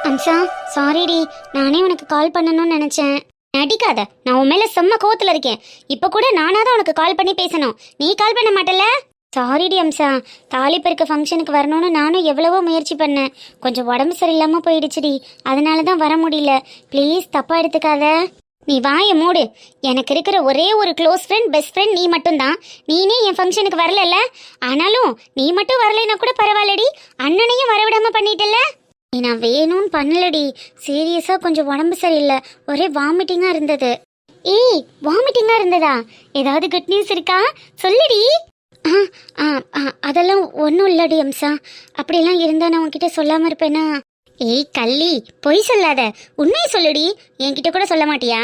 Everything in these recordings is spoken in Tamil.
அம்சா, சாரிடி, நானே உனக்கு கால் பண்ணணும்னு நினைச்சேன். நடிக்காத, நான் உன் மேல செம்ம கோவத்துல இருக்கேன். இப்ப கூட நானா தான் உனக்கு கால் பண்ணி பேசணும், நீ கால் பண்ண மாட்டல. சாரிடி அம்சா, தாலிப்பெருக்க ஃபங்க்ஷனுக்கு வரணும்னு நானும் எவ்வளவோ முயற்சி பண்ணேன். கொஞ்சம் உடம்பு சரியில்லாம போயிடுச்சுடி, அதனால தான் வர முடியல. ப்ளீஸ் தப்பா எடுத்துக்காத. நீ வாய மூடு. எனக்கு இருக்கிற ஒரே ஒரு க்ளோஸ் ஃப்ரெண்ட், பெஸ்ட் ஃப்ரெண்ட் நீ மட்டும்தான். நீனே என் ஃபங்க்ஷனுக்கு வரல. ஆனாலும் நீ மட்டும் வரலைன்னா கூட பரவாயில்லடி, அண்ணனையும் வரவிடாம பண்ணிட்டல. நான் வேணும்னு பண்ணலடி, சீரியஸா கொஞ்சம் உடம்பு சரியில்லை, ஒரே வாமிட்டிங்கா இருந்தது. ஏய், வாமிட்டிங்கா இருந்ததா? ஏதாவது குட் நியூஸ் இருக்கா? சொல்லுடி. அதெல்லாம் ஒன்றும் இல்லடி அம்சா, அப்படியெல்லாம் இருந்தா நான் உன்கிட்ட சொல்லாம இருப்பேனா? ஏய் கள்ளி, பொய் சொல்லாத, உண்மையை சொல்லுடி. என்கிட்ட கூட சொல்ல மாட்டியா?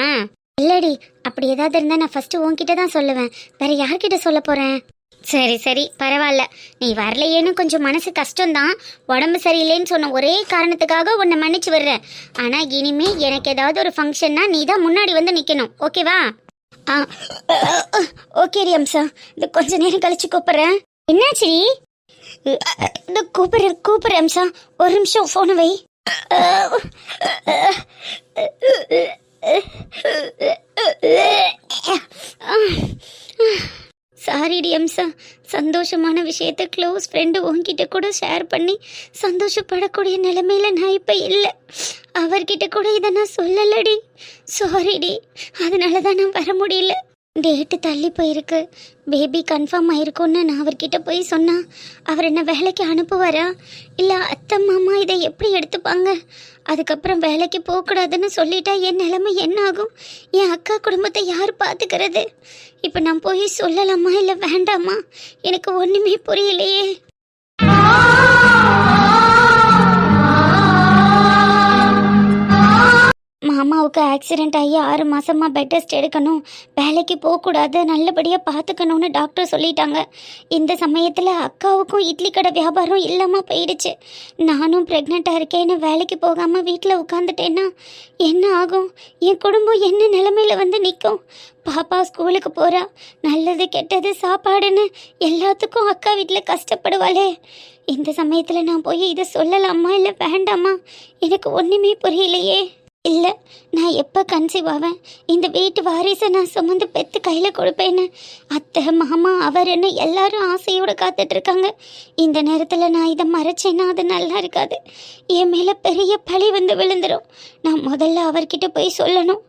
இல்லடி, அப்படி ஏதாவது இருந்தா நான் ஃபர்ஸ்ட் உன்கிட்ட தான் சொல்லுவேன், வேற யார்கிட்ட சொல்ல போறேன்? சரி சரி பரவாயில்ல, நீ வரலையேன்னு கொஞ்சம் மனசு கஷ்டம்தான். உடம்பு சரியில்லைன்னு சொன்ன ஒரே காரணத்துக்காக உன்னை மன்னிச்சு விடுறேன். ஆனா இனிமே எனக்கு ஏதாவது ஒரு ஃபங்க்ஷன்னா நீ தான் முன்னாடி வந்து நிக்கணும், ஓகேவா? ஓகேடி அம்சா, இந்த கொஞ்ச நேரம் கழிச்சு கூப்பிடுறேன். என்னாச்சு? இந்த கூப்பிடுறேன் அம்சா, ஒரு நிமிஷம் போன வை. சாரிடி அம்சா, சந்தோஷமான விஷயத்த க்ளோஸ் ஃப்ரெண்டு உன்கிட்ட கூட ஷேர் பண்ணி சந்தோஷப்படக்கூடிய நிலைமையில நான் இப்போ இல்லை. அவர்கிட்ட கூட இதை நான் சொல்லலடி, சாரிடி. அதனால தான் நான் வர முடியல. டேட்டு தள்ளி போயிருக்கு, பேபி கன்ஃபார்ம் ஆயிருக்கும்னு நான் அவர்கிட்ட போய் சொன்னா அவர் என்ன வேலைக்கு அனுப்புவாரா, இல்லை அத்தை மாமா இதை எப்படி எடுத்துப்பாங்க? அதுக்கப்புறம் வேலைக்கு போகக்கூடாதுன்னு சொல்லிட்டா என் நிலைமை என்ன ஆகும்? என் அக்கா குடும்பத்தை யார் பார்த்துக்கிறது? இப்போ நான் போய் சொல்லலாமா இல்லை வேண்டாமா? எனக்கு ஒன்றுமே புரியலையே. மாமாவுக்கு ஆக்சிடென்ட் ஆகி 6 மாசமா பெட் ரெஸ்ட் எடுக்கணும், வேலைக்கு போகக்கூடாது, நல்லபடியாக பார்த்துக்கணும்னு டாக்டர் சொல்லிட்டாங்க. இந்த சமயத்தில் அக்காவுக்கும் இட்லி கடை வியாபாரம் இல்லாமல் போயிடுச்சு. நானும் ப்ரெக்னெண்ட்டாக இருக்கேன்னு வேலைக்கு போகாமல் வீட்டில் உட்காந்துட்டேன்னா என்ன ஆகும்? என் குடும்பம் என்ன நிலைமையில் வந்து நிற்கும்? பாப்பா ஸ்கூலுக்கு போகிறா, நல்லது கெட்டது சாப்பாடுன்னு எல்லாத்துக்கும் அக்கா வீட்டில் கஷ்டப்படுவாளே. இந்த சமயத்தில் நான் போய் இதை சொல்லலாமா இல்லை வேண்டாமா? எனக்கு ஒன்றுமே புரியலையே. இல்லை, நான் எப்போ கன்சீவ் ஆவேன்? இந்த வீட்டு வாரிசை நான் சுமந்து பெற்று கையில் கொடுப்பேன்னு அத்தை மாமா அவருன்னு எல்லாரும் ஆசையோடு காத்துட்ருக்காங்க. இந்த நேரத்தில் நான் இதை மறைச்சேன்னா அது நல்லா இருக்காது. என் மேலே பெரிய பழி வந்து விழுந்துடும். நான் முதல்ல அவர்கிட்ட போய் சொல்லணும்,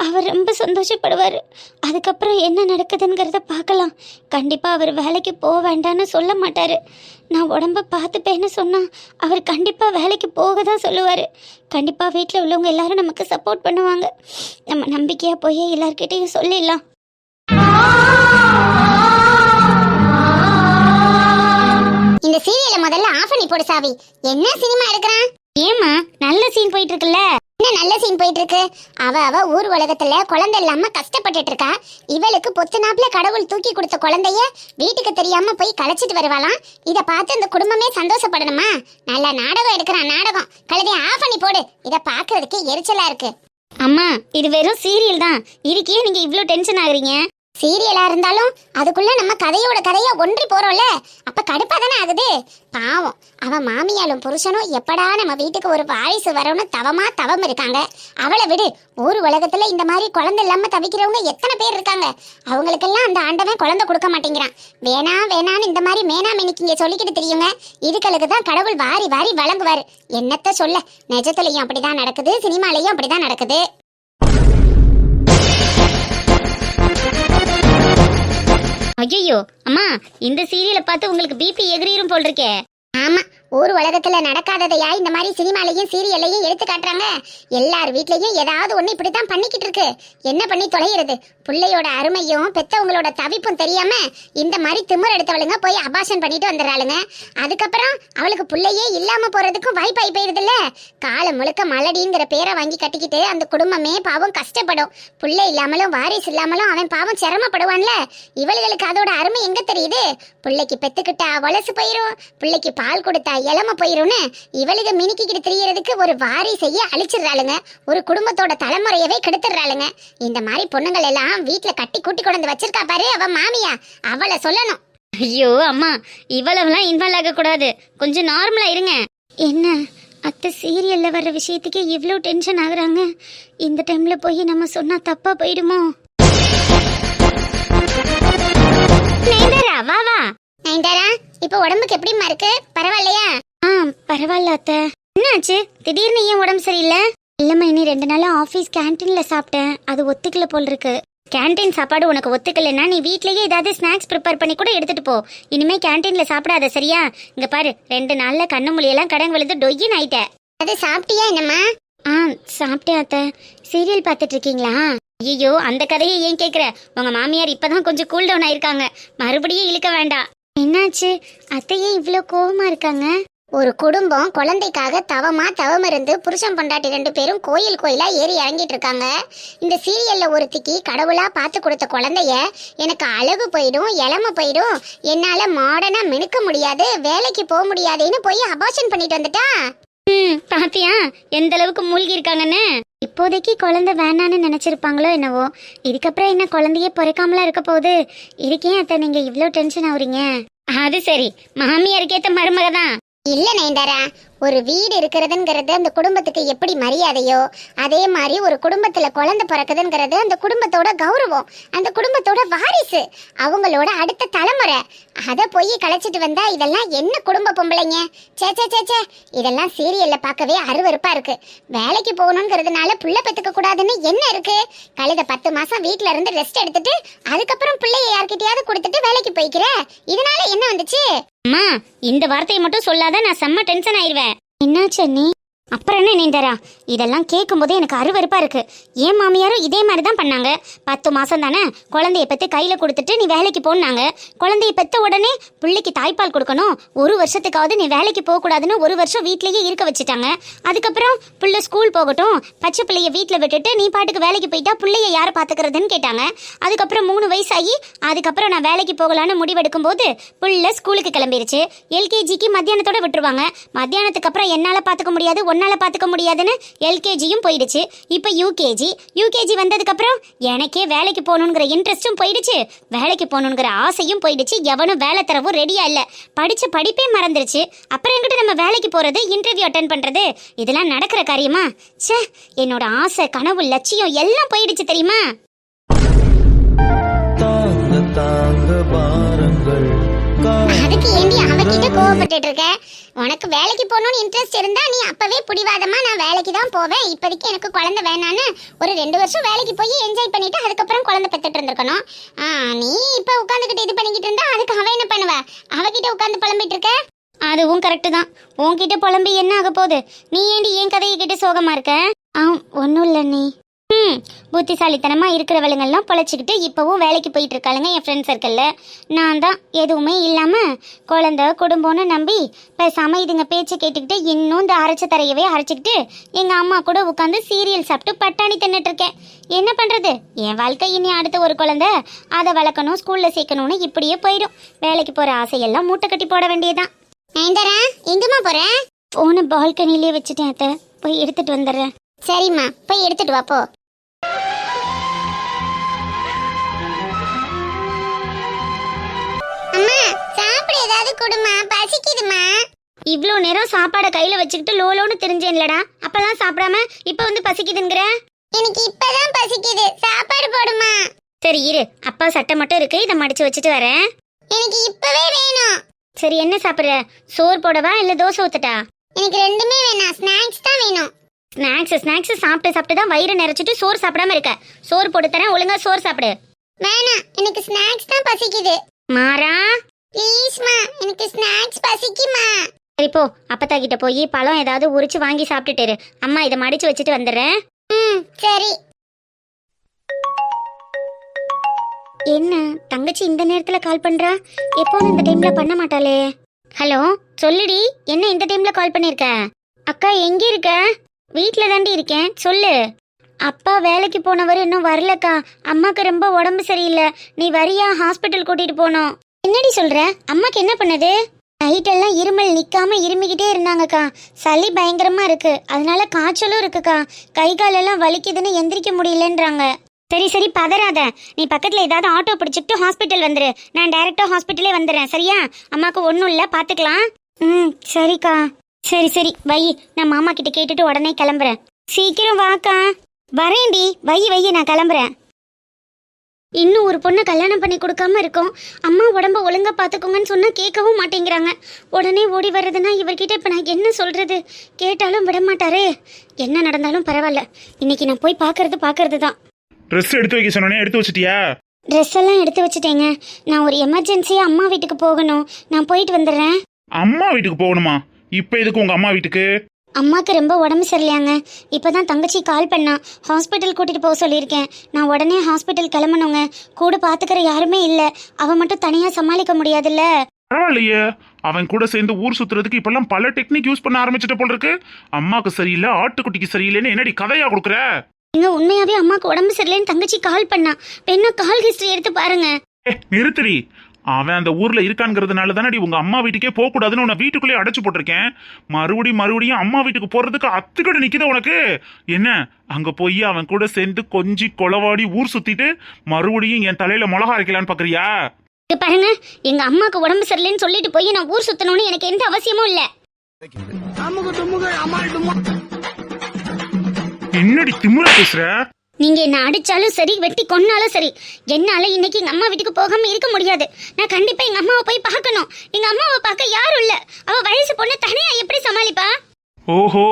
அவர் ரொம்ப சந்தோஷப்படுவார். அதுக்கப்புறம் என்ன நடக்குதுங்கிறத பார்க்கலாம். கண்டிப்பாக அவர் வேலைக்கு போக வேண்டான்னு சொல்ல மாட்டார். நான் உடம்ப பார்த்துப்பேன்னு சொன்னால் அவர் கண்டிப்பாக வேலைக்கு போக தான் சொல்லுவார். கண்டிப்பாக வீட்டில் உள்ளவங்க எல்லாரும் நமக்கு சப்போர்ட் பண்ணுவாங்க. நம்ம நம்பிக்கையாக போய் எல்லார்கிட்டையும் சொல்லிடலாம். இந்த சீரியலை முதல்ல ஆஃப் பண்ணி போடு சாவி. என்ன சினிமா எடுக்கிறான்? ஏமா, நல்ல சீன் போயிட்டு இருக்குல்ல? என்ன நல்ல சீன் போயிட்டு இருக்கு? அவ ஊர் உலகத்துல குழந்தை இல்லாம கஷ்டப்பட்டுட்டு இருக்கா. இவளுக்கு பொத்து நாப்புல கடவுள் தூக்கி கொடுத்த குழந்தைய வீட்டுக்கு தெரியாம போய் கலைச்சிட்டு வருவாளாம். இத பார்த்து இந்த குடும்பமே சந்தோஷப்படணுமா? நல்ல நாடகம் எடுக்கிறான், நாடகம். கழுதை ஆஃப் பண்ணி போடு, இத பாக்குறதுக்கு எரிச்சலா இருக்கு. அம்மா, இது வெறும் சீரியல் தான், இதுக்கே நீங்க இவ்ளோ டென்ஷன் ஆகுறீங்க? சீரியலா இருந்தாலும் அதுக்குள்ள நம்ம கதையோட கதையா ஒன்றி போறோம்ல, அப்ப கடுப்பா தானே ஆகுது. பாவம், அவன் மாமியாலும் புருஷனும் எப்படா நம்ம வீட்டுக்கு ஒரு வாரிசு வரணும்னு தவம் இருக்காங்க. அவளை விடு, ஊர் உலகத்துல இந்த மாதிரி குழந்தை இல்லாம தவிக்கிறவங்க எத்தனை பேர் இருக்காங்க. அவங்களுக்கெல்லாம் அந்த ஆண்டவன் குழந்தை கொடுக்க மாட்டேங்கிறான். வேணான்னு இந்த மாதிரி மேனா மெனிக்கிங்க சொல்லிக்கிட்டு தெரியுங்க. இதுகளுக்கு தான் கடவுள் வாரி வாரி வழங்குவாரு. என்னத்த சொல்ல, நிஜத்துலயும் அப்படிதான் நடக்குது, சினிமாலையும் அப்படிதான் நடக்குது. ஐயோ அம்மா, இந்த சீரியலை பார்த்து உங்களுக்கு பிபி எகிரிரும் போல் இருக்கே. ஆமா, ஊர் உலகத்துல நடக்காததையா இந்த மாதிரி சினிமாலையும் சீரியல்லையும் எடுத்து காட்டுறாங்க. எல்லார் வீட்லயும் ஏதாவது ஒண்ணு இப்படித்தான் பண்ணிக்கிட்டு இருக்கு. என்ன பண்ணி தொலைகிறது? பிள்ளையோட அருமையும் பெத்தவங்களோட தவிப்பும் தெரியாம இந்த மாதிரி திமிர் எடுத்தவளுங்க போய் அபாஷன் பண்ணிட்டு வந்துடுறாளுங்க. அதுக்கப்புறம் அவளுக்கு பிள்ளையே இல்லாம போறதுக்கும் வாய்ப்பாய் போயிருதுல்ல. காலம் முழுக்க மலடிங்கிற பேரை வாங்கி கட்டிக்கிட்டு அந்த குடும்பமே பாவம் கஷ்டப்படும். பிள்ளை இல்லாமலும் வாரிசு இல்லாமலும் அவன் பாவம் சிரமப்படுவான்ல. இவளுகளுக்கு அதோட அருமை எங்க தெரியுது? பிள்ளைக்கு பெத்துக்கிட்டா வளசு போயிரும், பிள்ளைக்கு பால் கொடுத்தா இளம போயிரும்னு இவளுக்கு மினுக்கிக்கிட்டு தெரியறதுக்கு ஒரு வாரிசையே அழிச்சிடுறாளுங்க. ஒரு குடும்பத்தோட தலைமுறையவே கெடுத்துடுறாளுங்க. இந்த மாதிரி பொண்ணுங்கள் எல்லாம் வீட்டுல கட்டி கூட்டி கொண்டு வச்சிருக்கா பாரு அவ மாமியா, அவளை சொல்லணும். ஐயோ அம்மா, இவ்வளவுலாம் இன்வால்வ் ஆக கூடாது. கொஞ்சம் நார்மலா இருங்க. என்ன அத்தை சீரியல்ல வர்ற விஷயத்துக்கு இவ்வளோ டென்ஷன் ஆகுறாங்க? இந்த டைம்ல போய் நம்ம சொன்னா தப்பா போயிடுமோ? நயன்தாரா வா வா. நயன்தாரா, இப்ப உடம்புக்கு எப்படிமா இருக்கு? பரவாயில்லையா? பரவாயில்ல அத்தை. என்னாச்சு திடீர்னு ஏன் உடம்பு சரியில்லை? இல்லம்மா, இனி 2 நாளா ஆஃபீஸ் கேன்டீன்ல சாப்பிட்டேன். அது ஒத்துக்கல போல் இருக்கு. கேன்டீன் சாப்பாடு உனக்கு ஒத்துக்கலைன்னா நீ வீட்லயே ஏதாவது ஸ்நாக்ஸ் ப்ரிப்பேர் பண்ணி கூட எடுத்துட்டு போ. இனிமே கேன்டீன்ல சாப்பிடாத, சரியா? இங்க பாரு, 2 நாள்ல கண்ணு மொழியெல்லாம் கடன் விழுந்து டொய்யின்னு ஆயிட்ட. அது சாப்பிட்டியா என்னம்மா? சாப்பிட்டேன் அத்தை. சீரியல் பார்த்துட்டு இருக்கீங்களா? ஐயோ, அந்த கதையை ஏன் கேக்குற? உங்க மாமியார் இப்பதான் கொஞ்சம் கூல் டவுன் ஆயிருக்காங்க. மறுபடியும் இழுக்க வேண்டாம். என்னாச்சு அத்தையே இவ்ளோ கோவமா இருக்காங்க? ஒரு குடும்பம் குழந்தைக்காக தவம் இருந்து புருஷன் பொண்டாட்டி 2 பேரும் கோயிலா ஏறி இறங்கிட்டு இருக்காங்க. இந்த சீரியல்ல ஒருத்திக்கு கடவுளா பார்த்து கொடுத்த குழந்தைய எனக்கு அழகு போயிடும், இளம போயிடும், என்னால மாடர்னா மினுக்க முடியாது, வேலைக்கு போக முடியாதுன்னு போய் அபார்ஷன் பண்ணிட்டு வந்துட்டா. பாத்தியா எந்த அளவுக்கு மூழ்கி இருக்காங்கன்னு? இப்போதைக்கு குழந்தை வேணான்னு நினைச்சிருப்பாங்களோ என்னவோ. இதுக்கப்புறம் என்ன குழந்தையே பிறக்காமலா இருக்க போகுது? இதுக்கே அத்தை நீங்க இவ்ளோ டென்ஷன் ஆகுறீங்க? அது சரி, மாமியாருக்கு ஏத்த மருமக தான். இல்ல நயன்தாரா, ஒரு வீடு இருக்கிறதுங்கிறது அந்த குடும்பத்துக்கு எப்படி மரியாதையோ அதே மாதிரி ஒரு குடும்பத்துல குழந்தை பிறக்குதுங்கிறது அந்த குடும்பத்தோட கௌரவம், அந்த குடும்பத்தோட வாரிசு, அவங்களோட அடுத்த தலைமுறை. அதை போய் கலைச்சிட்டு வந்தா இதெல்லாம் என்ன குடும்ப பொம்பளைங்க? சே சே சே சே, இதெல்லாம் சீரியல்ல பார்க்கவே அருவருப்பா இருக்கு. வேலைக்கு போகணுங்கிறதுனால புள்ள பெத்துக்க கூடாதுன்னு என்ன இருக்கு? கழுத 10 மாசம் வீட்டுல இருந்து ரெஸ்ட் எடுத்துட்டு அதுக்கப்புறம் பிள்ளைய யார்கிட்டயாவது கொடுத்துட்டு வேலைக்கு போய்க்கிற. இதனால என்ன வந்துச்சு? அம்மா, இந்த வார்த்தையை மட்டும் சொல்லாத, நான் செம்ம டென்ஷன் ஆயிருவேன். என்னாச்சு நீ? அப்புறம் என்ன நயன்தாரா, இதெல்லாம் கேட்கும் போதே எனக்கு அருவருப்பா இருக்கு. ஏன் மாமியாரும் இதே மாதிரி தான் பண்ணாங்க. 10 மாசம் தானே குழந்தைய பெற்று கையில கொடுத்துட்டு நீ வேலைக்கு போனாங்க. குழந்தைய பெற்ற உடனே பிள்ளைக்கு தாய்ப்பால் கொடுக்கணும், 1 வருஷத்துக்காவது நீ வேலைக்கு போக கூடாதுன்னு 1 வருஷம் வீட்லயே இருக்க வச்சுட்டாங்க. அதுக்கப்புறம் பிள்ளை ஸ்கூல் போகட்டும், பச்சை பிள்ளைய வீட்டுல விட்டுட்டு நீ பாட்டுக்கு வேலைக்கு போயிட்டா பிள்ளைய யாரை பாத்துக்கிறதுன்னு கேட்டாங்க. அதுக்கப்புறம் 3 வயசாகி அதுக்கப்புறம் நான் வேலைக்கு போகலான்னு முடிவெடுக்கும் போது பிள்ளை ஸ்கூலுக்கு கிளம்பிருச்சு. எல்கேஜிக்கு மத்தியானத்தோட விட்டுருவாங்க. மத்தியானத்துக்கு அப்புறம் என்னால பாத்துக்க முடியாது, ஒன்னால பாத்துக்க முடியாதுன்னு எல்கேஜியும் போயிடுச்சு. இப்ப யூகேஜி வந்ததுக்கு அப்புறம் எனக்கே வேலைக்கு போகணுங்கிற இன்ட்ரெஸ்டும் போயிடுச்சு, வேலைக்கு போகணுங்கிற ஆசையும் போயிடுச்சு. எவனும் வேலை தரவும் ரெடியா இல்ல, படிச்ச படிப்பே மறந்துருச்சு. அப்புறம் எங்கிட்ட நம்ம வேலைக்கு போறது, இன்டர்வியூ அட்டென்ட் பண்றது, இதெல்லாம் நடக்கிற காரியமா? ச்சே, என்னோட ஆசை கனவு லட்சியம் எல்லாம் போயிடுச்சு தெரியுமா? அதுக்கு ஏண்டி அவகிட்ட கோவப்பட்டு இருக்க? உனக்கு வேலைக்கு போகணும்னு இன்ட்ரெஸ்ட் இருந்தா நீ அப்பவே பிடிவாதமா நான் வேலைக்கு தான் போவேன், இப்போதைக்கு எனக்கு குழந்தை வேணான்னு ஒரு 2 வருஷம் வேலைக்கு போய் என்ஜாய் பண்ணிட்டு அதுக்கப்புறம் குழந்தை பெற்றுட்டு இருந்திருக்கணும். நீ இப்ப உட்காந்துக்கிட்டு இது பண்ணிக்கிட்டு இருந்தா அதுக்கு அவ என்ன பண்ணுவ? அவகிட்ட உட்காந்து புலம்பிட்டு இருக்க. அதுவும் கரெக்டு தான். உன்கிட்ட புலம்பி என்ன ஆக போகுது? நீ ஏண்டி என் கதையை கிட்ட சோகமா இருக்க? ஒன்றும் இல்லை நீ. புத்திசாலித்தனமா இருக்கிறவளுங்கெல்லாம் பொழைச்சிக்கிட்டு இப்பவும் வேலைக்கு போயிட்டு இருக்காளுங்க என் ஃப்ரெண்ட் சர்க்கிள்ல. நான் தான் எதுவுமே இல்லாம குழந்தை குடும்பம்னு நம்பி பேசாம இதுங்க பேச்சை கேட்டுக்கிட்டு இன்னும் இந்த அரைச்ச தரையவே அரைச்சிக்கிட்டு எங்க அம்மா கூட உட்காந்து சீரியல் சாப்பிட்டு பட்டாணி தின்னுட்டு இருக்கேன். என்ன பண்றது? என் வாழ்க்கை இனி அடுத்த ஒரு குழந்தை, அதை வளர்க்கணும், ஸ்கூல்ல சேர்க்கணும்னு இப்படியே போயிடும். வேலைக்கு போற ஆசையெல்லாம் மூட்டை கட்டி போட வேண்டியதான். நயன்தாரா, எங்கம்மா போற? போன பால்கனிலே வச்சுட்டேன் அத்தை, போய் எடுத்துட்டு வந்துடுறேன். சரிம்மா, போய் எடுத்துட்டு வா போ. அம்மா, சாப்பிட ஏதாவது கொடுமா, பசிக்குதுமா. இவ்ளோ நேரம் சாப்பாடை கையில வச்சுக்கிட்டு லோலோன்னு தெரிஞ்சேன்லடா, அப்பெல்லாம் சாப்பிடாம இப்ப வந்து பசிக்குதுங்கிற? எனக்கு இப்பதான் பசிக்குது, சாப்பாடு போடுமா. சரி இரு, அப்பா சட்டை மட்டும் இருக்கு, இதை மடிச்சு வச்சுட்டு வரேன். எனக்கு இப்பவே வேணும். சரி, என்ன சாப்பிடுற? சோறு போடவா இல்ல தோசை ஊத்தட்டா? எனக்கு ரெண்டுமே வேணாம், ஸ்நாக்ஸ் தான் வேணும். ஸ்நாக்ஸ் சாப்பிட்டு தான் வயிறு நிறைச்சிட்டு சோறு சாப்பிடாம இருக்க. சோறு போட்டு தரேன், ஒழுங்கா சோறு சாப்பிடு. வேணாம், எனக்கு ஸ்நாக்ஸ் தான் பசிக்குது. மாறா, ப்ளீஸ்மா, எனக்கு ஸ்நாக்ஸ் பசிக்குமா. சரி போ, அப்பத்தா கிட்ட போய் பழம் ஏதாவது உரிச்சு வாங்கி சாப்பிட்டுட்டு இரு. அம்மா இதை மடிச்சு வச்சுட்டு வந்துடுறேன். சரி. என்ன தங்கச்சி இந்த நேரத்துல கால் பண்றா? எப்போதும் இந்த டைம்ல பண்ண மாட்டாளே. ஹலோ, சொல்லுடி, என்ன இந்த டைம்ல கால் பண்ணிருக்க? அக்கா எங்க இருக்க? வீட்ல தாண்டி இருக்கேன், சொல்லு. அப்பா வேலைக்கு போனவர் இன்னும் வரலக்கா. அம்மாக்கு ரொம்ப உடம்பு சரியில்லை. நீ வரியா? ஹாஸ்பிட்டல் கூட்டிட்டு போனோம். என்னடி சொல்ற? அம்மாக்கு என்ன பண்ணுது? நைட்டெல்லாம் இருமல் நிக்காம இருமிக்கிட்டே இருந்தாங்கக்கா. சளி பயங்கரமா இருக்கு, அதனால காய்ச்சலும் இருக்குக்கா. கை காலெல்லாம் வலிக்குதுன்னு எந்திரிக்க முடியலன்றாங்க. சரி சரி, பதறாத. நீ பக்கத்துல ஏதாவது ஆட்டோ பிடிச்சிட்டு ஹாஸ்பிட்டல் வந்துரு. நான் டைரக்டா ஹாஸ்பிட்டலே வந்துடுறேன், சரியா? அம்மாக்கு ஒன்றும் இல்லை, பார்த்துக்கலாம். சரிக்கா. சரி சரி வை, நான் மாமா கிட்ட கேட்டுட்டு உடனே கிளம்புறேன். சீக்கிரம் வாக்கா. வரேன்டி, வை வை, நான் கிளம்புறேன். இன்னும் ஒரு பொண்ணை கல்யாணம் பண்ணி கொடுக்காம இருக்கோம். அம்மா உடம்ப ஒழுங்கா பார்த்துக்கோங்கன்னு சொன்னா கேட்கவும் மாட்டேங்கிறாங்க. உடனே ஓடி வர்றதுன்னா இவர்கிட்ட இப்போ நான் என்ன சொல்றது? கேட்டாலும் விட மாட்டாரே. என்ன நடந்தாலும் பரவாயில்ல, இன்னைக்கு நான் போய் பார்க்கறது தான். ட்ரெஸ் எடுத்து வைக்க சொன்னே, எடுத்து வச்சிட்டியா? ட்ரெஸ் எல்லாம் எடுத்து வச்சுட்டேங்க. நான் ஒரு எமர்ஜென்சியா அம்மா வீட்டுக்கு போகணும். நான் போயிட்டு வந்துடுறேன். அம்மா வீட்டுக்கு போகணுமா? இப்போ எதுக்கு உங்க அம்மா வீட்டுக்கு? அம்மாக்கு ரொம்ப உடம்பு சரியில்லையாங்க. இப்போதான் தங்கச்சி கால் பண்ணா, ஹாஸ்பிட்டல் கூட்டிட்டு போக சொல்லியிருக்கேன். நான் உடனே ஹாஸ்பிட்டல் கிளம்பணுங்க. கூட பாத்துக்கிற யாருமே இல்லை. அவ மட்டும் தனியா சமாளிக்க முடியாதுல்ல. பரவாயில்லையே, அவன் கூட சேர்ந்து ஊர் சுத்துறதுக்கு இப்பெல்லாம் பல டெக்னிக் யூஸ் பண்ண ஆரம்பிச்சிட்ட போல இருக்கு. அம்மாக்கு சரியில்லை, ஆட்டுக்குட்டிக்கு சரியில்லைன்னு என்னடி கதையா கொடுக்குற? இங்க உண்மையாவே அம்மாக்கு உடம்பு சரியில்லைன்னு தங்கச்சி கால் பண்ணா. பெண்ணா கால் ஹிஸ்டரி எடுத்து பாருங்க. நிறுத்துறி. அவன் அந்த ஊர்ல இருக்கான்ங்கிறதுனால தானடி உங்க அம்மா வீட்டுக்கே போக கூடாதுன்னு உன்னை வீட்டுக்குள்ளே அடைச்சு போட்டிருக்கேன். மறுபடியும் அம்மா வீட்டுக்கு போறதுக்கு அத்துக்கடை நிக்குது உனக்கு. என்ன, அங்க போய் அவன் கூட சேர்ந்து கொஞ்சி கொலவாடி ஊர் சுத்திட்டு மறுபடியும் என் தலையில மிளகா அரைக்கலான்னு பாக்குறியா? பாருங்க, எங்க அம்மாக்கு உடம்பு சரியில்லைன்னு சொல்லிட்டு போய் நான் ஊர் சுத்தணும்னு எனக்கு எந்த அவசியமும் இல்ல. என்னடி திமிரா பேசுற? நீங்க என்ன அடிச்சாலும் சரி, வெட்டி கொன்னாலும் சரி, என்னால இன்னைக்கு எங்க அம்மா வீட்டுக்கு போகாம இருக்க முடியாது. நான் கண்டிப்பா எங்க அம்மாவை போய் பார்க்கணும். எங்க அம்மாவை பார்க்க யாரும் இல்ல. அவ வயசு பொண்ணு தனியா எப்படி சமாளிப்பா? ஓஹோ,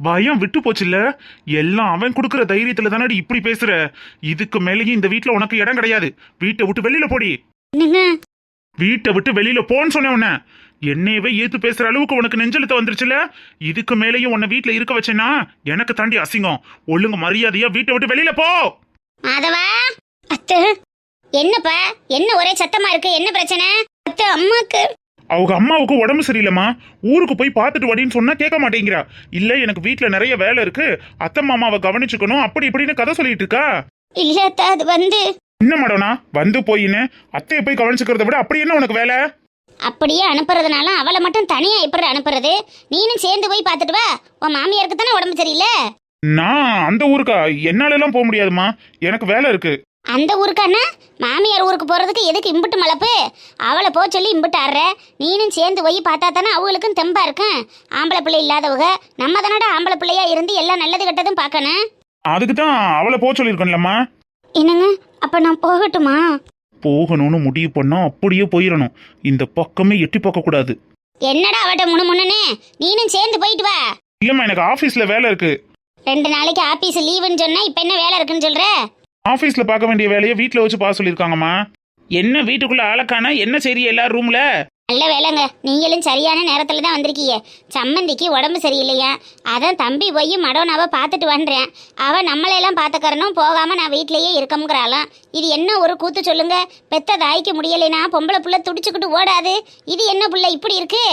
பயம் விட்டு போச்சுல்ல. எல்லாம் அவன் கொடுக்குற தைரியத்துல தானடி இப்படி பேசுற. இதுக்கு மேலேயும் இந்த வீட்டுல உனக்கு இடம் கிடையாது. வீட்டை விட்டு வெளியில போடி. என்னங்க? வீட்டை விட்டு வெளியில போன்னு சொன்ன உன்ன. என்னையவே ஏத்து பேசுற அளவுக்கு உனக்கு நெஞ்செழுத்த வந்துருச்சுல. இதுக்கு மேலேயும் உன்னை வீட்டுல இருக்க வச்சேன்னா எனக்கு தாண்டி அசிங்கம். ஒழுங்கு மரியாதையா வீட்டை விட்டு வெளியில போ. மாதவா. அத்தை, என்னப்பா? என்ன ஒரே சத்தமா இருக்கு? என்ன பிரச்சனை? அத்தை, அம்மாக்கு அவங்க அம்மாவுக்கு உடம்பு சரியில்லைம்மா. ஊருக்கு போய் பார்த்துட்டு வடின்னு சொன்னா கேட்க மாட்டேங்கிறா. இல்ல எனக்கு வீட்டுல நிறைய வேலை இருக்கு, அத்தை மாமாவை கவனிச்சுக்கணும், அப்படி இப்படின்னு கதை சொல்லிட்டு இருக்கா. இல்ல அத்தை, அது வந்து என்ன மாடோனா வந்து போயின்னு அத்தையை போய் கவனிச்சுக்கிறத விட அப்படி என்ன உனக்கு வேலை? அப்படியே அனுப்புறதுனால அவளை மட்டும் தனியா எப்படி அனுப்புறது? நீனும் சேர்ந்து போய் பார்த்துட்டு வா. உன் மாமியாருக்கு தானே உடம்பு சரியில்லை. நான் அந்த ஊருக்கா? என்னால எல்லாம் போக முடியாதுமா, எனக்கு வேலை இருக்கு. அந்த ஊருக்கானா? மாமியார் ஊருக்கு போறதுக்கு எதுக்கு இம்புட்டு மலப்பு? அவளை போ சொல்லி இம்புட்டு ஆடுற. நீனும் சேர்ந்து போய் பார்த்தா தானே அவங்களுக்கும் தெம்பா இருக்கும். ஆம்பளை பிள்ளை இல்லாதவங்க நம்ம தானடா ஆம்பளை பிள்ளையா இருந்து எல்லாம் நல்லது கெட்டதும் பார்க்கணும். அதுக்கு தான் அவளை போக சொல்லியிருக்கோம்லம்மா. என்னங்க, அப்ப நான் போகட்டுமா? போகணும்னு முடிவு பண்ணா அப்படியே போயிடணும். இந்த பக்கமே எட்டி பார்க்க கூடாது. என்னடா அவட்ட முன்னு நீனும் சேர்ந்து போயிட்டு வா. இல்லம்மா, எனக்கு ஆபீஸ்ல வேலை இருக்கு. 2 நாளைக்கு ஆபீஸ் லீவுன்னு சொன்னா இப்ப என்ன வேலை இருக்குன்னு சொல்ற? ஆபீஸ்ல பார்க்க வேண்டிய வேலையை வீட்டுல வச்சு பார்க்க சொல்லியிருக்காங்கம்மா. என்ன வீட்டுக்குள்ள ஆளக்கானா? என்ன சரி எல்லாரும் ரூம்ல? நல்ல வேலைங்க, நீங்களும் சரியான நேரத்துல தான் வந்திருக்கீங்க. சம்மந்திக்கு உடம்பு சரியில்லையா, அதான் தம்பி போய் மடோனாவை பார்த்துட்டு வந்துறேன். அவ நம்மளையெல்லாம் பார்த்துக்கறனும், போகாம நான் வீட்லயே இருக்கமுங்கிறாளாம். இது என்ன ஒரு கூத்து சொல்லுங்க? பெத்த தாய்க்கு முடியலைனா பொம்பளை புள்ள துடிச்சுக்கிட்டு ஓடாது. இது என்ன புள்ள இப்படி இருக்கு?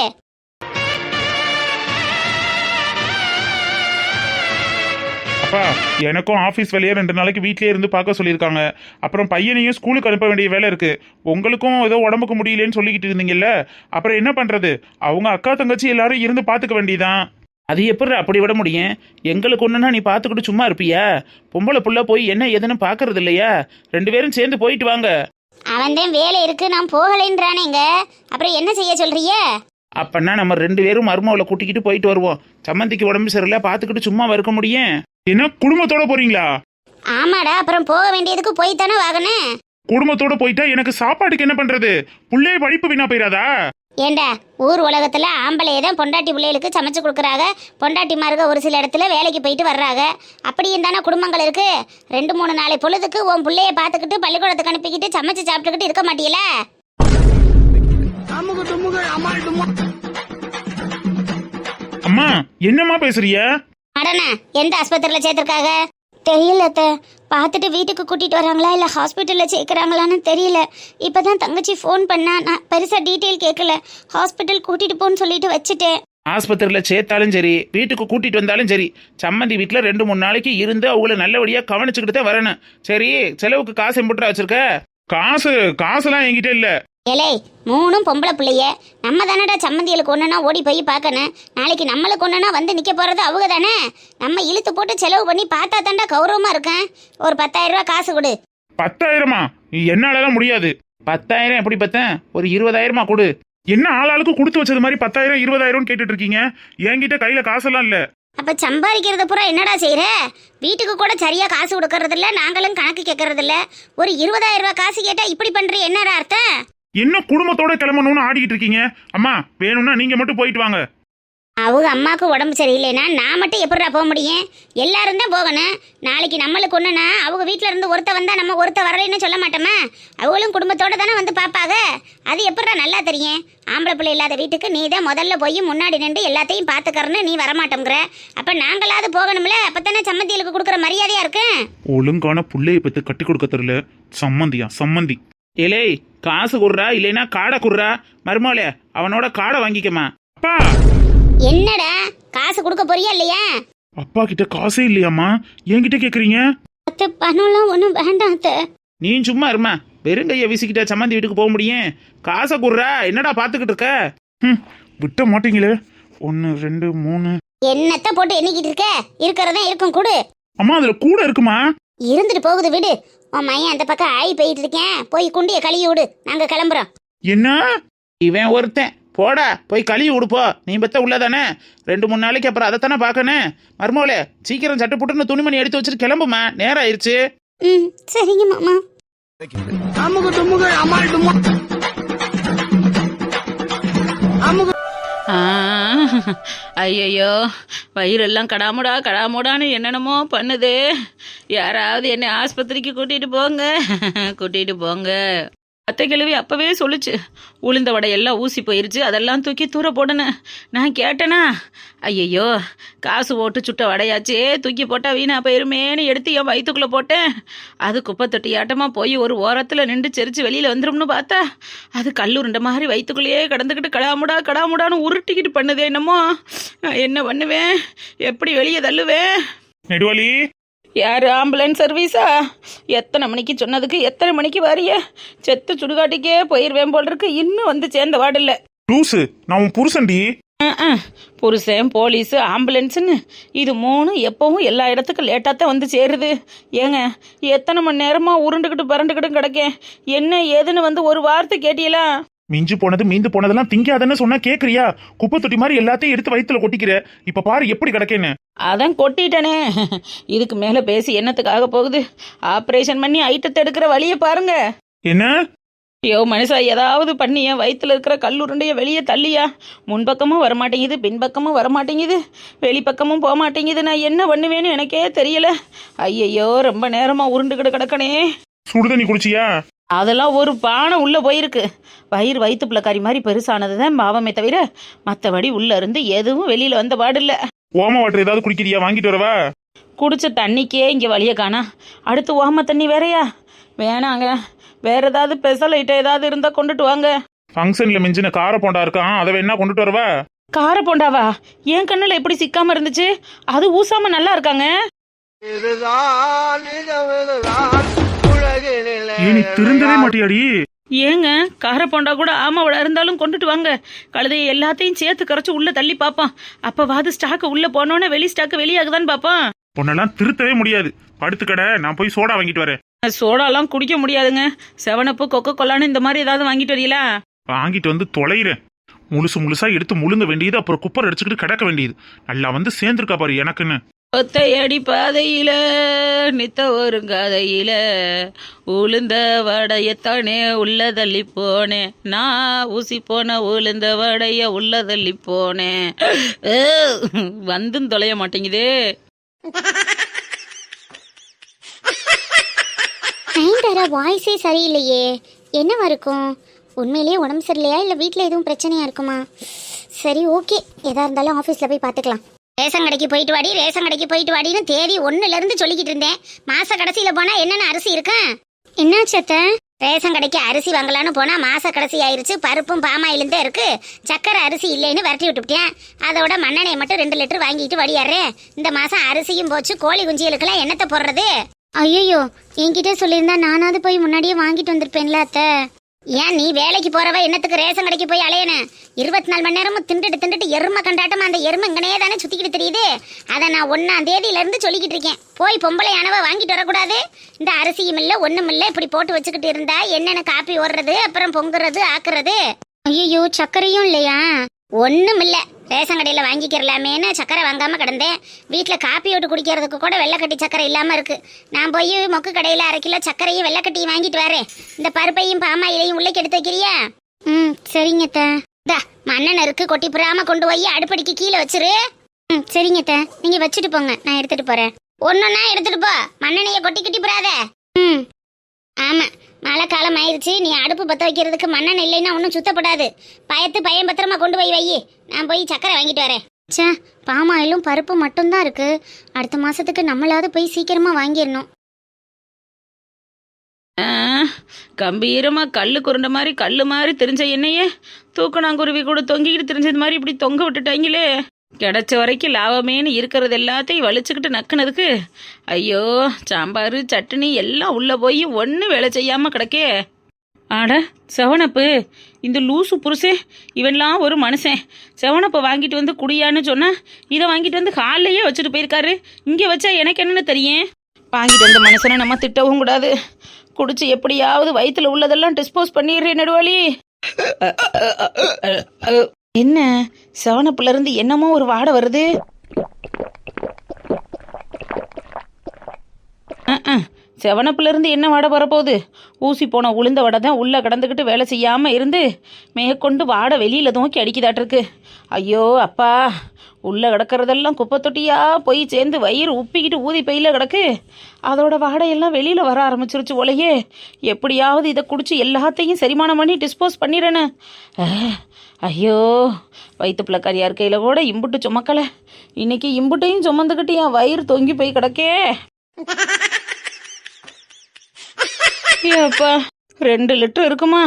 அப்பா, எனக்கும் ஆபீஸ் வேலையை 2 நாளைக்கு வீட்லயே இருந்து பார்க்க சொல்லியிருக்காங்க. அப்புறம் பையனையும் ஸ்கூலுக்கு அனுப்ப வேண்டிய வேலை இருக்கு. உங்களுக்கும் ஏதோ உடம்புக்கு முடியலன்னு சொல்லிக்கிட்டு இருந்தீங்கல்ல, அப்புறம் என்ன பண்றது? அவங்க அக்கா தங்கச்சி எல்லாரும் இருந்து பார்த்துக்க வேண்டியதான். அது எப்படி அப்படி விட முடியும்? எங்களுக்கு ஒண்ணுன்னா நீ பார்த்துக்கிட்டு சும்மா இருப்பியா? பொம்பளை புள்ள போய் என்ன எதுன்னு பார்க்கறது இல்லையா? 2 பேரும் சேர்ந்து போயிட்டு வாங்க. அவன் தான் வேலை இருக்கு, நான் போகலைன்றானேங்க. அப்புறம் என்ன செய்ய சொல்றிய? அப்பன்னா நம்ம 2 பேரும் மருமவளை கூட்டிக்கிட்டு போயிட்டு வருவோம். சம்மந்திக்கு உடம்பு சரியில்லை, பார்த்துக்கிட்டு சும்மா இருக்க முடியும்? என்ன குடும்பத்தோட போறீங்களா? ஆமாடா, அப்புறம் போக வேண்டியதுக்கு போய் தானே வாங்கணும். குடும்பத்தோட போயிட்டா எனக்கு சாப்பாட்டுக்கு என்ன பண்றது? புள்ளைய படிப்பு வீணா போயிடாதா? ஏண்டா, ஊர் உலகத்துல ஆம்பளையே தான் பொண்டாட்டி பிள்ளைகளுக்கு சமைச்சு கொடுக்குறாங்க. பொண்டாட்டிமாருக ஒரு சில இடத்துல வேலைக்கு போயிட்டு வர்றாங்க. அப்படியும் தானே குடும்பங்கள் இருக்கு. 2-3 நாளை பொழுதுக்கு உன் பிள்ளைய பார்த்துக்கிட்டு பள்ளிக்கூடத்துக்கு அனுப்பிக்கிட்டு சமைச்சு சாப்பிட்டுக்கிட்டு இருக்க மாட்டீல? அம்மா என்னம்மா பேசுறிய? அடனா எந்த ஆஸ்பத்திரியில சேர்த்திருக்காங்க தெரியல அத்தை. பார்த்துட்டு வீட்டுக்கு கூட்டிட்டு வராங்களா இல்ல ஹாஸ்பிட்டல்ல சேர்க்கறாங்களான்னு தெரியல. இப்பதான் தங்கச்சி ஃபோன் பண்ணா, நான் பெருசா டீட்டெயில் கேட்கல. ஹாஸ்பிட்டல் கூட்டிட்டு போன்னு சொல்லிட்டு வச்சுட்டேன். ஆஸ்பத்திரியில சேர்த்தாலும் சரி, வீட்டுக்கு கூட்டிட்டு வந்தாலும் சரி, சம்மந்தி வீட்டில் 2-3 நாளைக்கு இருந்து அவங்கள நல்லபடியா கவனிச்சுக்கிட்டு தான் வரணும். சரி, செலவுக்கு காசு எம்பிட்டுறா வச்சிருக்க? காசுலாம் என்கிட்ட இல்ல. ஏலே, 3 பொம்பளை பிள்ளைய நம்ம தானடா சம்மந்திகளுக்கு ஒண்ணுனா ஓடி போய் பார்க்கணும். நாளைக்கு நம்மளுக்கு ஒண்ணுனா வந்து நிக்க போறது அவங்க தானே. நம்ம இழுத்து போட்டு செலவு பண்ணி பார்த்தா தாண்டா கௌரவமா இருக்கேன். ஒரு 10,000 ரூபாய் காசு கொடு. 10,000மா? என்னாலலாம் முடியாது. 10,000 எப்படி பத்தேன்? ஒரு 20,000 கொடு. என்ன ஆளாளுக்கு கொடுத்து வச்சது மாதிரி 10,000 20,000 கேட்டுட்டு இருக்கீங்க? என்கிட்ட கையில காசெல்லாம் இல்ல. அப்ப சம்பாதிக்கிறத பூரா என்னடா செய்யற? வீட்டுக்கு கூட சரியா காசு கொடுக்கறது இல்ல, நாங்களும் கணக்கு கேட்கறது இல்ல. ஒரு 20,000 ரூபாய் காசு கேட்டா இப்படி பண்ற என்னடா அர்த்தம்? என்ன குடும்பத்தோட கிளம்பணும்னு ஆடிக்கிட்டு இருக்கீங்க? அம்மா வேணும்னா நீங்க மட்டும் போயிட்டு வாங்க. அவங்க அம்மாவுக்கு உடம்பு சரியில்லைன்னா நான் மட்டும் எப்படிடா போக முடியும்? எல்லாரும் தான் போகணும். நாளைக்கு நம்மளுக்கு ஒண்ணுனா அவங்க வீட்டுல இருந்து ஒருத்த வந்தா நம்ம ஒருத்த வரலைன்னு சொல்ல மாட்டோமா? அவங்களும் குடும்பத்தோட தானே வந்து பாப்பாங்க. அது எப்படிடா நல்லா தெரியும்? ஆம்பளை பிள்ளை இல்லாத வீட்டுக்கு நீ தான் முதல்ல போய் முன்னாடி நின்று எல்லாத்தையும் பாத்துக்கறன்னு நீ வரமாட்டோங்கிற. அப்ப நாங்களாவது போகணும்ல. அப்பதானே சம்மந்திகளுக்கு கொடுக்குற மரியாதையா இருக்கு. ஒழுங்கான புள்ளைய பத்தி கட்டி கொடுக்க தெரியல. சம்மந்தி. இலே, காசு குடுறா, இல்லைன்னா காடை குடுறா. மருமோளே, அவனோட காடை வாங்கிக்கமா. அப்பா, என்னடா காசு கொடுக்க போறியா இல்லையா? அப்பா கிட்ட காசே இல்லையாம்மா? என்கிட்ட கேக்குறீங்க? அத்தை, பணம்லாம் ஒன்றும் வேண்டாம் அத்தை. நீ சும்மா இருமா. வெறுங்கைய வீசிக்கிட்ட சம்மந்தி வீட்டுக்கு போக முடியும்? காசை குடுறா. என்னடா பாத்துக்கிட்டு இருக்க? விட்ட மாட்டீங்களே. 1 2 3. என்னத்த போட்டு எண்ணிக்கிட்டு இருக்க? இருக்கிறதா இருக்கும் கொடு. அம்மா அதுல கூட இருக்குமா? இருந்துட்டு போகுது விடு. உன் மையன் அந்த பக்கம் ஆயி போயிட்டு இருக்கேன். போய் குண்டிய கழுவி விடு, நாங்க கிளம்புறோம். என்ன? இவன் ஒருத்தன். போடா, போய் கழுவி விடுப்போ. நீ பத்த உள்ளதானே? 2-3 நாளைக்கு அப்புறம் அதைத்தானே பார்க்கணும். மருமோளே, சீக்கிரம் சட்டு புட்டுன்னு துணிமணி எடுத்து வச்சுட்டு கிளம்புமா. நேரம் ஆயிடுச்சு. சரிங்க மாமா. ஐயையோ, வயிறெல்லாம் கடாமுடான்னு என்னென்னமோ பண்ணுது. யாராவது என்னை ஆஸ்பத்திரிக்கு கூட்டிட்டு போங்க. அத்தை கிழவி அப்பவே சொல்லுச்சு, உளுந்த வடையெல்லாம் ஊசி போயிருச்சு, அதெல்லாம் தூக்கி தூர போடணும். நான் கேட்டேனா? ஐயையோ, காசு போட்டு சுட்ட வடையாச்சே, தூக்கி போட்டா வீணா போயிருமேன்னு எடுத்து என் வயிற்றுக்குள்ளே போட்டேன். அது குப்பை தொட்டியாட்டமாக போய் ஒரு ஓரத்தில் நின்று செரிச்சு வெளியில் வந்துடும்னு பார்த்தா அது கல்லுருண்ட மாதிரி வயிற்றுக்குள்ளேயே கிடந்துக்கிட்டு கடாமுடான்னு உருட்டிக்கிட்டு பண்ணுதே. என்னமோ நான் என்ன பண்ணுவேன்? எப்படி வெளியே தள்ளுவேன்? நெடுவலி, யார் ஆம்புலன்ஸ் சர்வீஸா? எத்தனை மணிக்கு சொன்னதுக்கு எத்தனை மணிக்கு வாரிய? செத்து சுடுகாட்டுக்கே போயிடுவேன் போல் இருக்கு. இன்னும் வந்து சேர்ந்த வார்டில்ல. லூசு, நான் உன் புருஷன்டி. புருஷன், போலீஸு, ஆம்புலன்ஸுன்னு இது 3 எப்பவும் எல்லா இடத்துக்கும் லேட்டாக தான் வந்து சேருது. ஏங்க, எத்தனை மணி நேரமாக பரண்டுக்கிட்டு கிடக்கேன். என்ன ஏதுன்னு வந்து ஒரு வார்த்தை கேட்டீங்களா? மிஞ்சு போனது மீந்து போனதெல்லாம் திங்காதன்னு சொன்னா கேக்குறியா? குப்பை தொட்டி மாதிரி எல்லாத்தையும் எடுத்து வயித்துல கொட்டிக்கிற. இப்ப பாரு எப்படி கிடக்கேன்னு. அதான் கொட்டிட்டனே. இதுக்கு மேலே பேசி என்னத்துக்காக போகுது? ஆப்ரேஷன் பண்ணி ஐட்டத்தை எடுக்கிற வழியை பாருங்க. என்ன? ஐயோ மனுஷா, ஏதாவது பண்ணி என் வயிற்றுல இருக்கிற கல்லுருண்டைய வெளியே தள்ளியா. முன்பக்கமும் வரமாட்டேங்குது, பின்பக்கமும் வரமாட்டேங்குது, வெளிப்பக்கமும் போக மாட்டேங்குது. நான் என்ன பண்ணுவேன்னு எனக்கே தெரியல. ஐயையோ, ரொம்ப நேரமாக உருண்டுக்கிட்டு கிடக்கனே. சுடுதண்ணி குடிச்சியா? அதெல்லாம் ஒரு பானை உள்ளே போயிருக்கு. வயிற்று பிள்ளைக்காரி மாதிரி பெருசானது தான் பாவமே தவிர மற்றபடி உள்ளே இருந்து எதுவும் வெளியில் வந்த பாடில்ல. ஓம வாட்டர் ஏதாவது குடிக்கிறியா? வாங்கிட்டு வரவா? குடிச்ச தண்ணிக்கே இங்கே வழிய காணா. அடுத்து ஓம தண்ணி வேறையா? வேணாங்க, வேற ஏதாவது ஸ்பெஷல் ஐட்டம் ஏதாவது இருந்தால் கொண்டுட்டு வாங்க. ஃபங்க்ஷன்ல மிஞ்சின கார போண்டா இருக்கான், அதை வேணா கொண்டுட்டு வரவா? கார போண்டாவா? என் கண்ணில் எப்படி சிக்காம இருந்துச்சு? அது ஊசாம நல்லா இருக்காங்க. நீ திருந்தவே மாட்டியாடி? ஏங்க, கார போண்டா கூட ஆமாவோட இருந்தாலும் கொண்டுட்டு வாங்க. கழுதையை எல்லாத்தையும் சேர்த்து கரைச்சு உள்ள தள்ளி பார்ப்போம். அப்பவாது ஸ்டாக்கு உள்ள போனோன்னே வெளி ஸ்டாக்கு வெளியாகுதான்னு பார்ப்போம். பொண்ணெல்லாம் திருத்தவே முடியாது. படுத்து கடை, நான் போய் சோடா வாங்கிட்டு வரேன். சோடாலாம் குடிக்க முடியாதுங்க. 7up, கொக்கோ கோலான்னு இந்த மாதிரி ஏதாவது வாங்கிட்டு வரீங்களா? வாங்கிட்டு வந்து தொலைகிறேன். முழுசா எடுத்து முழுங்க வேண்டியது, அப்புறம் குப்பர் அடிச்சுக்கிட்டு கிடக்க வேண்டியது. நல்லா வந்து சேர்ந்துருக்கா பாரு எனக்குன்னு. ஒத்தையடி பாதையில நித்த ஒரு கதையில உளுந்த வடையத்தானே உள்ள தள்ளி போனேன். நான் ஊசி போன உளுந்த வடைய உள்ள தள்ளி போனேன். வந்தும் தொலைய மாட்டேங்குதே. வாய்ஸே சரியில்லையே. என்னவா இருக்கும்? உண்மையிலேயே உடம்பு சரியில்லையா இல்லை வீட்டில் எதுவும் பிரச்சனையா இருக்குமா? சரி ஓகே, எதா இருந்தாலும் ஆஃபீஸில் போய் பார்த்துக்கலாம். ரேஷன் கடைக்கு போயிட்டு வாடி, ரேஷன் கடைக்கு போயிட்டு வாடின்னு தேதி 1ல இருந்து சொல்லிக்கிட்டு இருந்தேன். மாச கடைசியில போனா என்னென்ன அரிசி இருக்கும்? என்னாச்சு அத்தை? ரேஷன் கடைக்கு அரிசி வாங்கலான்னு போனா மாச கடைசி ஆயிருச்சு. பருப்பும் பாமாயிலும் தான் இருக்கு. சக்கரை அரிசி இல்லைன்னு விரட்டி விட்டுவிட்டேன். அதோட மண்ணெண்ணெய் மட்டும் 2 லிட்டர் வாங்கிட்டு வடியாடுறேன். இந்த மாசம் அரிசியும் போச்சு. கோழி குஞ்சிகளுக்கெல்லாம் என்னத்தை போடுறது? ஐயோ, என்கிட்ட சொல்லியிருந்தா நானாவது போய் முன்னாடியே வாங்கிட்டு வந்திருப்பேன்ல அத்தை. ஏன் நீ வேலைக்கு போறவ என்னத்துக்கு ரேஷன் கடைக்கு போய் அலையணும்? 24 மணி நேரமும் திண்டுட்டு எருமை கண்டாட்டமா அந்த எருமை இங்கனே தானே சுத்திக்கிட்டு தெரியுது. அதை நான் 1ஆம் தேதியில இருந்து சொல்லிக்கிட்டு இருக்கேன். போய் பொம்பளையானவ வாங்கிட்டு வரக்கூடாது. இந்த அரிசியும் இல்ல ஒண்ணும் இல்ல, இப்படி போட்டு வச்சுக்கிட்டு இருந்தா என்னென்ன காப்பி ஓடுறது, அப்புறம் பொங்குறது ஆக்குறது. ஐயோ, சர்க்கரையும் இல்லையா? ஒண்ணும் இல்ல, ரேஷன் கடையில வாங்கிக்கிறலாமேன்னு சக்கரை வாங்காம கிடந்தேன். வீட்டுல காப்பி ஓட்டு குடிக்கிறதுக்கு கூட வெள்ளைக்கட்டி சக்கரை இல்லாம இருக்கு. நான் போய் மொக்கு கடையில 1/2 கிலோ சக்கரையும் வெள்ளைக்கட்டியும் வாங்கிட்டு வரேன். இந்த பருப்பையும் பாமாயிலையும் உள்ளே எடுத்து வைக்கிறியா? சரிங்க அத்தை. மண்ணெண்ணெய் இருக்கு, கொட்டி புறாம கொண்டு போய் அடுப்படிக்கு கீழே வச்சிரு. சரிங்க அத்தை, நீங்கள் வச்சுட்டு போங்க, நான் எடுத்துகிட்டு போகிறேன். ஒன்னொன்னா எடுத்துட்டு போ, மண்ணெண்ணைய கொட்டி கிட்டி புறாத. ஆமா, மழை காலம் ஆயிருச்சு. நீ அடுப்பு பற்ற வைக்கிறதுக்கு மண்ணெண்ணெய் இல்லைன்னா ஒன்றும் சுத்தப்படாது. பையன் பத்திரமா கொண்டு போய் வை. நான் போய் சக்கரை வாங்கிட்டு வரேன். ச்சே, பாமாயிலும் பருப்பு மட்டும்தான் இருக்கு. அடுத்த மாசத்துக்கு நம்மளாவது போய் சீக்கிரமா வாங்கிடணும். கம்பீரமா கல்லு குருண்ட மாதிரி கல்லு மாதிரி தெரிஞ்ச என்னையே தூக்கணாங்குருவி கூட தொங்கிக்கிட்டு தெரிஞ்சது மாதிரி இப்படி தொங்க விட்டுட்டாங்களே. கிடைச்ச வரைக்கும் லாபமேன்னு இருக்கிறது எல்லாத்தையும் வலிச்சுக்கிட்டு நக்குனதுக்கு ஐயோ, சாம்பார் சட்னி எல்லாம் உள்ளே போய் ஒன்றும் வேலை செய்யாமல் கிடக்கே. ஆட செவனப்பு, இந்த லூசு புருஷே இவன்லாம் ஒரு மனுஷன். செவனப்பை வாங்கிட்டு வந்து குடியான்னு சொன்னால் இதை வாங்கிட்டு வந்து ஹால்லையே வச்சுட்டு போயிருக்காரு. இங்கே வச்சா எனக்கு என்னென்னு தெரியும். வாங்கிட்டு வந்த மனுஷனை நம்ம திட்டவும் கூடாது. குடிச்சு எப்படியாவது வயிற்றுல உள்ளதெல்லாம் டிஸ்போஸ் பண்ணிடுறேன் நடுவாளி. என்ன செவனப்புல இருந்து என்னமோ ஒரு வாடை வருது. செவனப்புல இருந்து என்ன வாடை வரப்போகுது? ஊசி போன உளுந்த வடை தான் உள்ளே கடந்துக்கிட்டு வேலை செய்யாமல் இருந்து மேற்கொண்டு வாடை வெளியில் நோக்கி அடிக்குதாட்டிருக்கு. ஐயோ அப்பா, உள்ளே கிடக்கிறதெல்லாம் குப்பை தொட்டியாக போய் சேர்ந்து வயிறு உப்பிக்கிட்டு ஊதி பையில் கிடக்கு. அதோட வாடையெல்லாம் வெளியில் வர ஆரம்பிச்சிருச்சு போலையே. எப்படியாவது இதை குடிச்சு எல்லாத்தையும் செரிமானம் பண்ணி டிஸ்போஸ் பண்ணிடுறேன்னு. ஐயோ, வயிற்று பிள்ளைக்காரியா இருக்கையில் கூட இம்புட்டு சுமக்கலை. இன்னைக்கு இம்புட்டையும் சுமந்துக்கிட்டு என் வயிறு தொங்கி போய் கிடக்கே. ஏப்பா, 2 லிட்டர் இருக்குமா?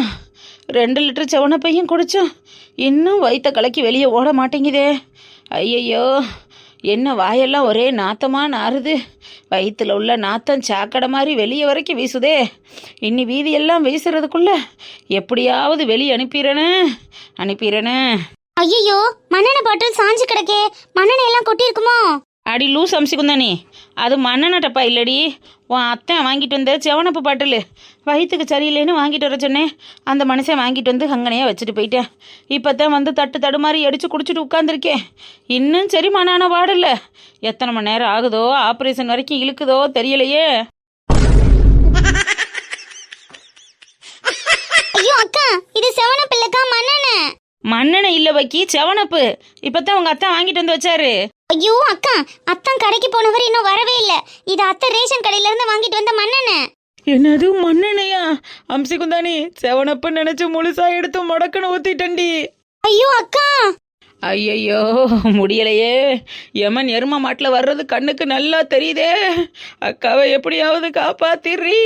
2 லிட்டர் செவனப்பையும் குடிச்சோம். இன்னும் வயிற்ற கலக்கி வெளியே ஓட மாட்டேங்குதே. ஐயையோ, என்ன வாயெல்லாம் ஒரே நாத்தமாக நாறுது. வயிற்றுல உள்ள நாத்தம் சாக்கடை மாதிரி வெளியே வரைக்கும் வீசுதே. இன்னி வீதியெல்லாம் வீசுறதுக்குள்ள எப்படியாவது வெளியே அனுப்பிடுறேனே. ஐயோ, மண்ணெண்ணெய் பாட்டில் சாஞ்சு கிடக்கே. மண்ணெண்ணெய் எல்லாம் கொட்டி இருக்குமோ? அடி லூஸ் அம்சிக்குந்தானே, அது மண்ணெண்ணெய் டப்பா இல்லடி, உன் அத்தை வாங்கிட்டு வந்த செவனப்பு பாட்டில். வயிற்றுக்கு சரியில்லைன்னு வாங்கிட்டு வர சொன்னேன். அந்த மனுஷன் வாங்கிட்டு வந்து அங்கனையாக வச்சுட்டு போயிட்டேன். இப்போ தான் வந்து தடு மாதிரி அடித்து குடிச்சிட்டு உட்காந்துருக்கேன். இன்னும் சரிமானான பாடில்ல. எத்தனை மணி நேரம் ஆகுதோ, ஆப்ரேஷன் வரைக்கும் இழுக்குதோ தெரியலையே. ஐயோ அக்கா, இது செவனப்பு இல்லக்கா, மண்ணெண்ணெய். மண்ணெண்ணெய் இல்லை வைக்கி, செவனப்பு. இப்போ தான் உங்கள் அத்தை வாங்கிட்டு வந்து வச்சாரு. ஐயோ அக்கா, அத்தான் கடைக்கு போனவர் இன்னும் வரவே இல்லை. இது அத்தை ரேஷன் கடையில இருந்து வாங்கிட்டு வந்த மண்ணெண்ணெய். என்னது மண்ணெண்ணையா? அம்சிக்குந்தானி, செவனப்பு நினைச்சு முழுசா எடுத்து முடக்குன்னு ஊத்திட்டண்டி. ஐயோ அக்கா. ஐயையோ, முடியலையே. யமன் எரும மாட்டில் வர்றது கண்ணுக்கு நல்லா தெரியுதே. அக்காவை எப்படியாவது காப்பாத்திடுறீ.